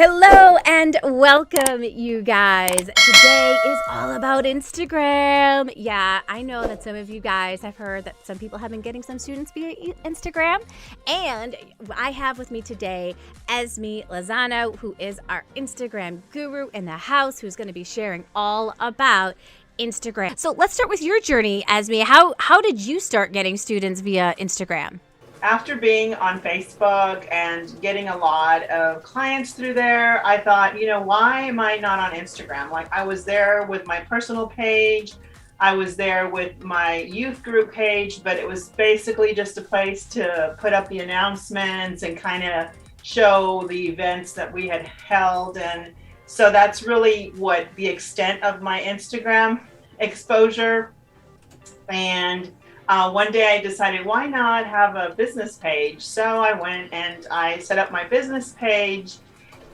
Hello and welcome, you guys. Today is all about Instagram. Yeah, I know that some of you guys have heard that some people have been getting some students via Instagram. And I have with me today Esme Lozano, who is our Instagram guru in the house, who's going to be sharing all about Instagram. So let's start with your journey, Esme. How did you start getting students via Instagram? After being on Facebook and getting a lot of clients through there, I thought, why am I not on Instagram? Like, I was there with my personal page, I was there with my youth group page, but it was basically just a place to put up the announcements and kind of show the events that we had held. And so that's really what the extent of my Instagram exposure. And one day I decided, why not have a business page? So I went and I set up my business page,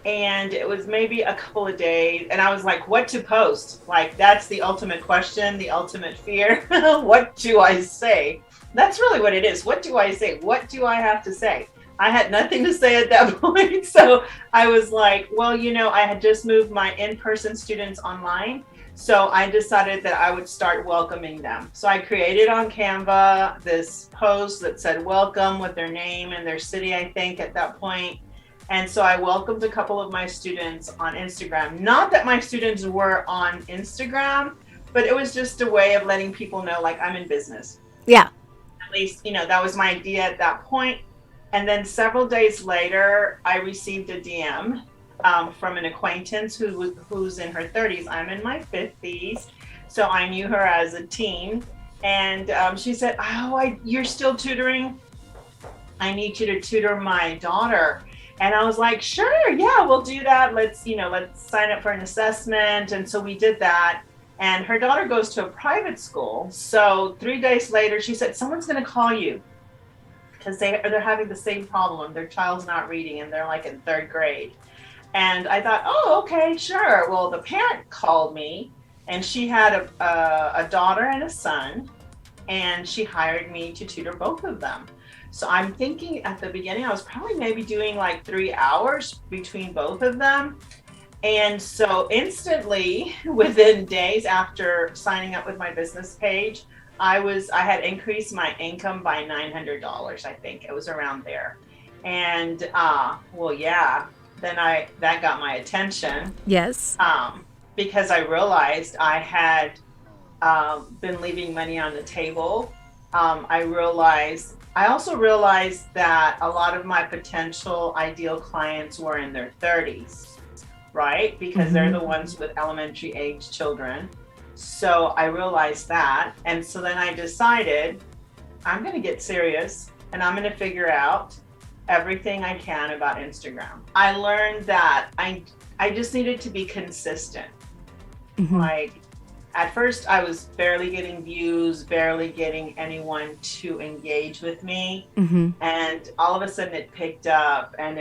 and it was maybe a couple of days, and I was like, what to post? Like, that's the ultimate question, the ultimate fear. What do I say? That's really what it is. What do I say? What do I have to say? I had nothing to say at that point. So I was like, well, I had just moved my in-person students online. So I decided that I would start welcoming them. So I created on Canva this post that said welcome with their name and their city, I think, at that point. And so I welcomed a couple of my students on Instagram. Not that my students were on Instagram, but it was just a way of letting people know, like, I'm in business. Yeah. At least, that was my idea at that point. And then several days later, I received a DM from an acquaintance who's in her 30s. I'm in my 50s, so I knew her as a teen. And she said, you're still tutoring? I need you to tutor my daughter. And I was like, sure, yeah, we'll do that. Let's sign up for an assessment. And so we did that. And her daughter goes to a private school. So 3 days later, she said, someone's going to call you because they're having the same problem. Their child's not reading, and they're like in third grade. And I thought, oh, okay, sure. Well, the parent called me, and she had a daughter and a son, and she hired me to tutor both of them. So I'm thinking at the beginning, I was probably maybe doing like 3 hours between both of them. And so instantly, within days after signing up with my business page, I had increased my income by $900. I think it was around there. And then that got my attention. Yes. Because I realized I had been leaving money on the table. I also realized that a lot of my potential ideal clients were in their 30s, right? Because they're the ones with elementary age children. So I realized that. And so then I decided I'm going to get serious, and I'm going to figure out everything I can about Instagram. I learned that I just needed to be consistent. Like, at first I was barely getting views, barely getting anyone to engage with me. And all of a sudden it picked up, and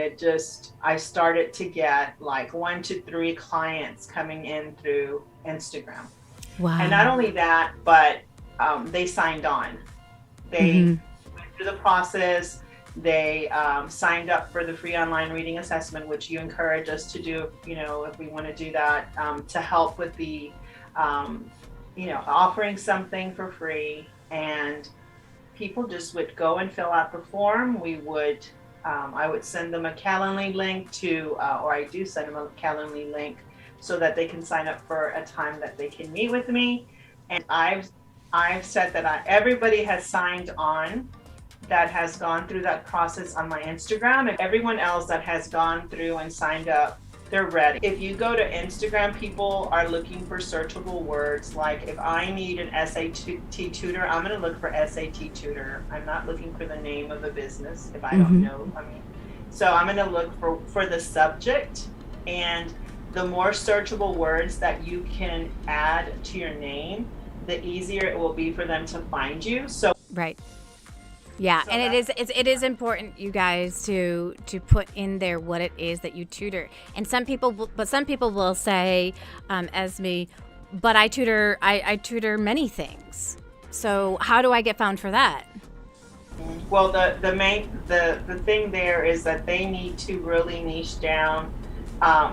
I started to get like 1 to 3 clients coming in through Instagram. Wow. And not only that, but they signed on. They went through the process. They signed up for the free online reading assessment, which you encourage us to do, if we want to do that, to help with the, offering something for free. And people just would go and fill out the form. I would send them a Calendly link or I do send them a Calendly link so that they can sign up for a time that they can meet with me. And I've said that everybody has signed on that has gone through that process on my Instagram, and everyone else that has gone through and signed up, they're ready. If you go to Instagram, people are looking for searchable words. Like, if I need an SAT tutor, I'm going to look for SAT tutor. I'm not looking for the name of the business if I don't know. So I'm going to look for the subject, and the more searchable words that you can add to your name, the easier it will be for them to find you. So Right. Yeah, So and it is important, you guys, to put in there what it is that you tutor. And some people will say, Esme, but I tutor many things. So how do I get found for that? Well, the thing there is that they need to really niche down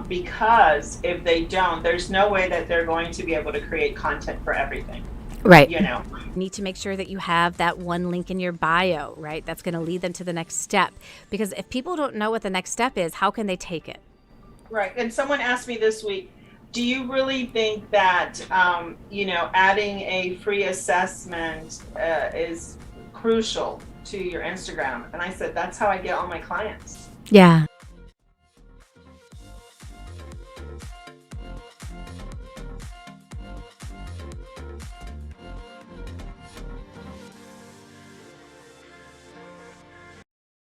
because if they don't, there's no way that they're going to be able to create content for everything. Right. You know, You need to make sure that you have that one link in your bio, right? That's going to lead them to the next step. Because if people don't know what the next step is, how can they take it? right. And someone asked me this week, do you really think that, adding a free assessment is crucial to your Instagram? And I said, that's how I get all my clients. Yeah.